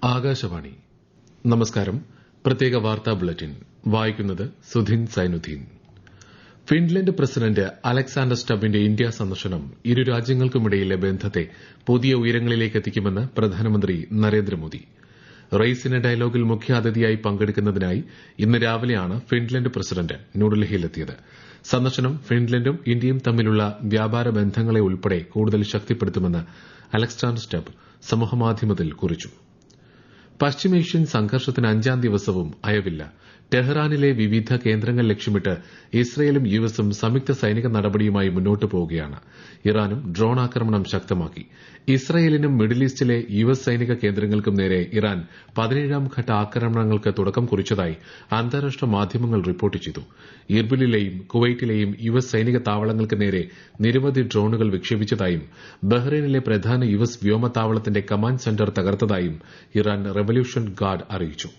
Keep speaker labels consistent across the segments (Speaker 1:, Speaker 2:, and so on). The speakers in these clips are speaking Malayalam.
Speaker 1: ആകാശവാണി. നമസ്കാരം. പ്രത്യേക വാർത്താ ബുള്ളറ്റിൻ വായിക്കുന്നത് Sudhin Zainuddin. Finland president Alexander സ്റ്റബിന്റെ India സന്ദർശനം ഇരു രാജ്യങ്ങൾക്കുമിടയിലെ ബന്ധത്തെ പുതിയ ഉയരങ്ങളിലേക്ക് എത്തിക്കുമെന്ന് പ്രധാനമന്ത്രി നരേന്ദ്രമോദി. റെയ്സ് ഇൻ എ ഡയലോഗിൽ മുഖ്യാതിഥിയായി പങ്കെടുക്കുന്നതിനായി ഇന്ന് രാവിലെയാണ് ഫിൻലൻഡ് പ്രസിഡന്റ് ന്യൂഡൽഹിയിലെത്തിയത്. സന്ദർശനം ഫിൻലൻഡും ഇന്ത്യയും തമ്മിലുള്ള വ്യാപാര ബന്ധങ്ങളെ ഉൾപ്പെടെ കൂടുതൽ ശക്തിപ്പെടുത്തുമെന്ന് അലക്സാണ്ടർ സ്റ്റബ് സമൂഹമാധ്യമത്തിൽ കുറിച്ചു. പശ്ചിമേഷ്യൻ സംഘർഷത്തിന് 5ാം ദിവസവും അയവില്ല. ടെഹ്റാനിലെ വിവിധ കേന്ദ്രങ്ങൾ ലക്ഷ്യമിട്ട് ഇസ്രയേലും യുഎസും സംയുക്ത സൈനിക നടപടിയുമായി മുന്നോട്ടു പോവുകയാണ്. ഇറാനും ഡ്രോൺ ആക്രമണം ശക്തമാക്കി. ഇസ്രയേലിനും മിഡിൽ ഈസ്റ്റിലെ യുഎസ് സൈനിക കേന്ദ്രങ്ങൾക്കും നേരെ ഇറാൻ 17ാം ഘട്ട ആക്രമണങ്ങൾക്ക് തുടക്കം കുറിച്ചതായി അന്താരാഷ്ട്ര മാധ്യമങ്ങൾ റിപ്പോർട്ട് ചെയ്തു. ഇർബിലിലെയും കുവൈറ്റിലെയും യുഎസ് സൈനിക താവളങ്ങൾക്ക് നേരെ നിരവധി ഡ്രോണുകൾ വിക്ഷേപിച്ചതായും ബഹ്റൈനിലെ പ്രധാന യുഎസ് വ്യോമതാവളത്തിന്റെ കമാൻഡ് സെന്റർ തകർത്തതായും ഇറാൻ റവല്യൂഷൻ ഗാർഡ് അറിയിച്ചു.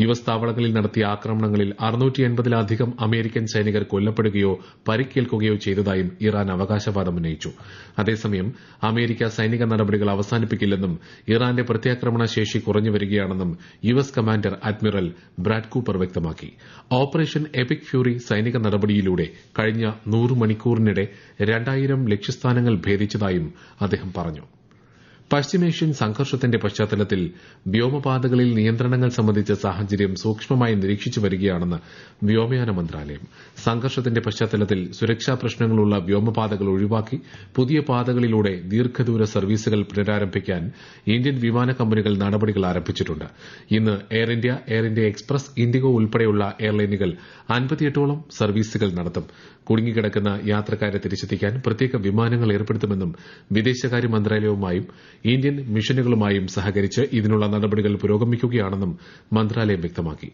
Speaker 1: യുഎസ് താവളങ്ങളിൽ നടത്തിയ ആക്രമണങ്ങളിൽ 680-ലധികം അമേരിക്കൻ സൈനികർ കൊല്ലപ്പെടുകയോ പരിക്കേൽക്കുകയോ ചെയ്തതായും ഇറാൻ അവകാശവാദമുന്നയിച്ചു. അതേസമയം അമേരിക്ക സൈനിക നടപടികൾ അവസാനിപ്പിക്കില്ലെന്നും ഇറാന്റെ പ്രത്യാക്രമണ ശേഷി കുറഞ്ഞുവരികയാണെന്നും US commander admiral Brad Cooper വ്യക്തമാക്കി. ഓപ്പറേഷൻ എപിക് ഫ്യൂറി സൈനിക നടപടിയിലൂടെ കഴിഞ്ഞ 100 മണിക്കൂറിനിടെ 2000 ലക്ഷ്യസ്ഥാനങ്ങൾ ഭേദിച്ചതായും അദ്ദേഹം പറഞ്ഞു. പശ്ചിമേഷ്യൻ സംഘർഷത്തിന്റെ പശ്ചാത്തലത്തിൽ വ്യോമപാതകളിൽ നിയന്ത്രണങ്ങൾ സംബന്ധിച്ച സാഹചര്യം സൂക്ഷ്മമായി നിരീക്ഷിച്ചു വരികയാണെന്ന് വ്യോമയാന മന്ത്രാലയം. സംഘർഷത്തിന്റെ പശ്ചാത്തലത്തിൽ സുരക്ഷാ പ്രശ്നങ്ങളുള്ള വ്യോമപാതകൾ ഒഴിവാക്കി പുതിയ പാതകളിലൂടെ ദീർഘദൂര സർവീസുകൾ പുനരാരംഭിക്കാൻ ഇന്ത്യൻ വിമാന കമ്പനികൾ നടപടികൾ ആരംഭിച്ചിട്ടുണ്ട്. ഇന്ന് എയർ ഇന്ത്യ എക്സ്പ്രസ്, ഇൻഡിഗോ ഉൾപ്പെടെയുള്ള എയർലൈനുകൾ 58ഓളം സർവീസുകൾ നടത്തും. കുടുങ്ങിക്കിടക്കുന്ന യാത്രക്കാരെ തിരിച്ചെത്തിക്കാൻ പ്രത്യേക വിമാനങ്ങൾ ഏർപ്പെടുത്തുമെന്നും വിദേശകാര്യ മന്ത്രാലയവുമായും ഇന്ത്യൻ മിഷനുകളുമായും സഹകരിച്ച് ഇതിനുള്ള നടപടികൾ പുരോഗമിക്കുകയാണെന്നും മന്ത്രാലയം വ്യക്തമാക്കി.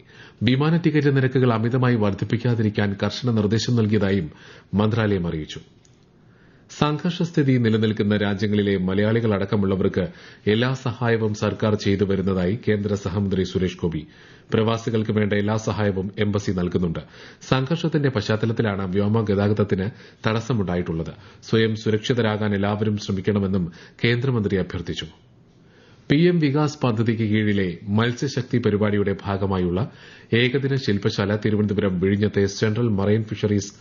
Speaker 1: വിമാന ടിക്കറ്റ് നിരക്കുകൾ അമിതമായി വർദ്ധിപ്പിക്കാതിരിക്കാൻ കർശന നിർദ്ദേശം നൽകിയതായും മന്ത്രാലയം അറിയിച്ചു. സംഘർഷസ്ഥിതി നിലനിൽക്കുന്ന രാജ്യങ്ങളിലെ മലയാളികളടക്കമുള്ളവർക്ക് എല്ലാ സഹായവും സർക്കാർ ചെയ്തു വരുന്നതായി കേന്ദ്ര സഹമന്ത്രി സുരേഷ് ഗോപി. പ്രവാസികൾക്ക് വേണ്ട എല്ലാ സഹായവും എംബസി നൽകുന്നുണ്ട്. സംഘർഷത്തിന്റെ പശ്ചാത്തലത്തിലാണ് വ്യോമ ഗതാഗതത്തിന് തടസ്സമുണ്ടായിട്ടുള്ളത്. സ്വയം സുരക്ഷിതരാകാൻ എല്ലാവരും ശ്രമിക്കണമെന്നും കേന്ദ്രമന്ത്രി അഭ്യർത്ഥിച്ചു. പിഎം വികാസ് പദ്ധതിക്ക് കീഴിലെ മത്സ്യശക്തി പരിപാടിയുടെ ഭാഗമായുള്ള ഏകദിന ശില്പശാല തിരുവനന്തപുരം വിഴിഞ്ഞത്തെ സെൻട്രൽ മറൈൻ ഫിഷറീസ്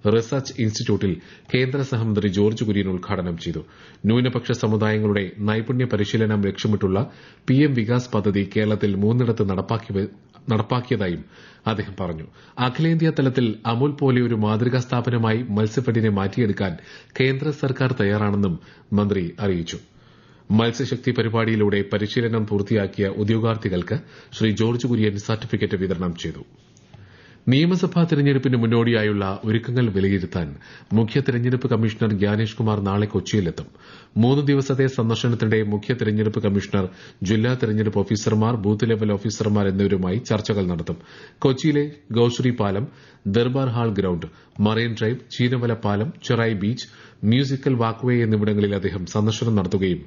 Speaker 1: റിസർച്ച് ഇൻസ്റ്റിറ്റ്യൂട്ടിൽ കേന്ദ്ര സഹമന്ത്രി ജോർജ് കുര്യൻ ഉദ്ഘാടനം ചെയ്തു. ന്യൂനപക്ഷ സമുദായങ്ങളുടെ നൈപുണ്യ പരിശീലനം ലക്ഷ്യമിട്ടുള്ള പിഎം വികാസ് പദ്ധതി കേരളത്തിൽ 3 നടപ്പാക്കിയതായും അദ്ദേഹം പറഞ്ഞു. അഖിലേന്ത്യാ തലത്തിൽ അമുൽ പോലെയൊരു മാതൃകാ സ്ഥാപനമായി മത്സ്യഫെഡിനെ മാറ്റിയെടുക്കാൻ കേന്ദ്ര സർക്കാർ തയ്യാറാണെന്നും മന്ത്രി അറിയിച്ചു. മത്സ്യശക്തി പരിപാടിയിലൂടെ പരിശീലനം പൂർത്തിയാക്കിയ ഉദ്യോഗാർത്ഥികൾക്ക് ശ്രീ ജോർജ് കുര്യൻ സർട്ടിഫിക്കറ്റ് വിതരണം ചെയ്തു. നിയമസഭാ തെരഞ്ഞെടുപ്പിന് മുന്നോടിയായുള്ള ഒരുക്കങ്ങൾ വിലയിരുത്താൻ മുഖ്യ തെരഞ്ഞെടുപ്പ് കമ്മീഷണർ ജ്ഞാനേഷ് കുമാർ നാളെ കൊച്ചിയിലെത്തും. 3 ദിവസത്തെ സന്ദർശനത്തിനിടെ മുഖ്യ തെരഞ്ഞെടുപ്പ് കമ്മീഷണർ, ജില്ലാ തെരഞ്ഞെടുപ്പ് ഓഫീസർമാർ, ബൂത്ത് ലെവൽ ഓഫീസർമാർ എന്നിവരുമായി ചർച്ചകൾ നടത്തും. കൊച്ചിയിലെ ഗൌശ്രീ പാലം, Durbar hall ground, marine drive, ചീനവല പാലം, ചെറായി ബീച്ച്, മ്യൂസിക്കൽ വാക്ക്വേ എന്നിവിടങ്ങളിൽ അദ്ദേഹം സന്ദർശനം നടത്തുകയും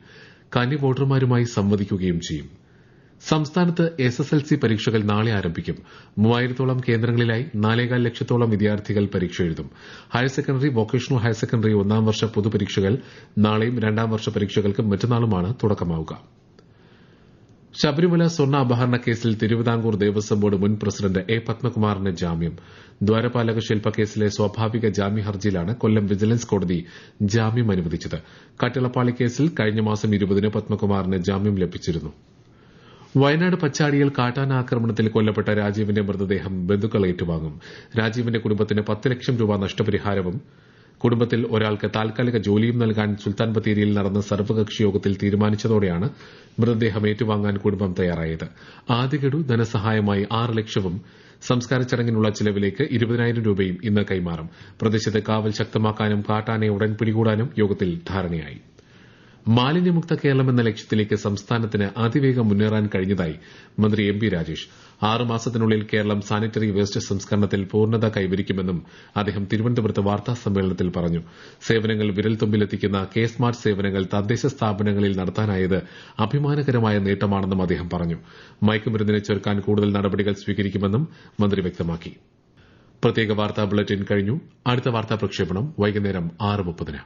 Speaker 1: കന്നി വോട്ടർമാരുമായി സംവദിക്കുകയും ചെയ്യും. സംസ്ഥാനത്ത് എസ്എസ്എൽസി പരീക്ഷകൾ നാളെ ആരംഭിക്കും. 3000ഓളം കേന്ദ്രങ്ങളിലായി 4.25 ലക്ഷത്തോളം വിദ്യാർത്ഥികൾ പരീക്ഷ എഴുതും. Higher secondary, vocational higher secondary 1ാം വർഷ പൊതുപരീക്ഷകൾ നാളെയും 2ാം വർഷ പരീക്ഷകൾക്ക് മറ്റന്നാളുമാണ് തുടക്കമാവുക. ശബരിമല സ്വർണ്ണ അപഹരണ കേസിൽ തിരുവിതാംകൂർ ദേവസ്വം ബോർഡ് മുൻ പ്രസിഡന്റ് എ പത്മകുമാറിന് ജാമ്യം. ദ്വാരപാലക ശില്പ കേസിലെ സ്വാഭാവിക ജാമ്യ ഹർജിയിലാണ് കൊല്ലം വിജിലൻസ് കോടതി ജാമ്യം അനുവദിച്ചത്. കട്ടിളപ്പാളി കേസിൽ കഴിഞ്ഞ മാസം 20-ന് പത്മകുമാറിന് ജാമ്യം ലഭിച്ചിരുന്നു. വയനാട് പച്ചാടിയിൽ കാട്ടാന ആക്രമണത്തിൽ കൊല്ലപ്പെട്ട രാജീവിന്റെ മൃതദേഹം ബന്ധുക്കൾ ഏറ്റുവാങ്ങും. രാജീവിന്റെ കുടുംബത്തിന് 10 ലക്ഷം രൂപ നഷ്ടപരിഹാരവും കുടുംബത്തിൽ ഒരാൾക്ക് താൽക്കാലിക ജോലിയും നൽകാൻ സുൽത്താൻ ബത്തേരിയിൽ നടന്ന സർവകക്ഷി യോഗത്തിൽ തീരുമാനിച്ചതോടെയാണ് മൃതദേഹം ഏറ്റുവാങ്ങാൻ കുടുംബം തയ്യാറായത്. ആദ്യഗഡു ധനസഹായമായി 6 ലക്ഷവും സംസ്കാര ചടങ്ങിനുള്ള ചിലവിലേക്ക് 20,000 രൂപയും ഇന്ന് കൈമാറും. പ്രദേശത്ത് കാവൽ ശക്തമാക്കാനും കാട്ടാനയെ ഉടൻ പിടികൂടാനും യോഗത്തിൽ ധാരണയായി. മാലിന്യമുക്ത കേരളം എന്ന ലക്ഷ്യത്തിലേക്ക് സംസ്ഥാനത്തിന് അതിവേഗം മുന്നേറാൻ കഴിഞ്ഞതായി മന്ത്രി എം പി രാജേഷ്. 6 മാസത്തിനുള്ളിൽ കേരളം സാനിറ്ററി വേസ്റ്റ് സംസ്കരണത്തിൽ പൂർണ്ണത കൈവരിക്കുമെന്നും അദ്ദേഹം തിരുവനന്തപുരത്ത് വാർത്താ സമ്മേളനത്തിൽ പറഞ്ഞു. സേവനങ്ങൾ വിരൽത്തുമ്പിലെത്തിക്കുന്ന കെ സ്മാർട്ട് സേവനങ്ങൾ തദ്ദേശ സ്ഥാപനങ്ങളിൽ നടത്താനായത് അഭിമാനകരമായ നേട്ടമാണെന്നും അദ്ദേഹം പറഞ്ഞു. മയക്കുമരുന്നിനെ ചെറുക്കാൻ കൂടുതൽ നടപടികൾ സ്വീകരിക്കുമെന്നും മന്ത്രി വ്യക്തമാക്കി. പ്രത്യേക വാർത്താ ബുള്ളറ്റിൻ കഴിഞ്ഞു. അടുത്ത വാർത്താ പ്രക്ഷേപണം വൈകുന്നേരം 6:30.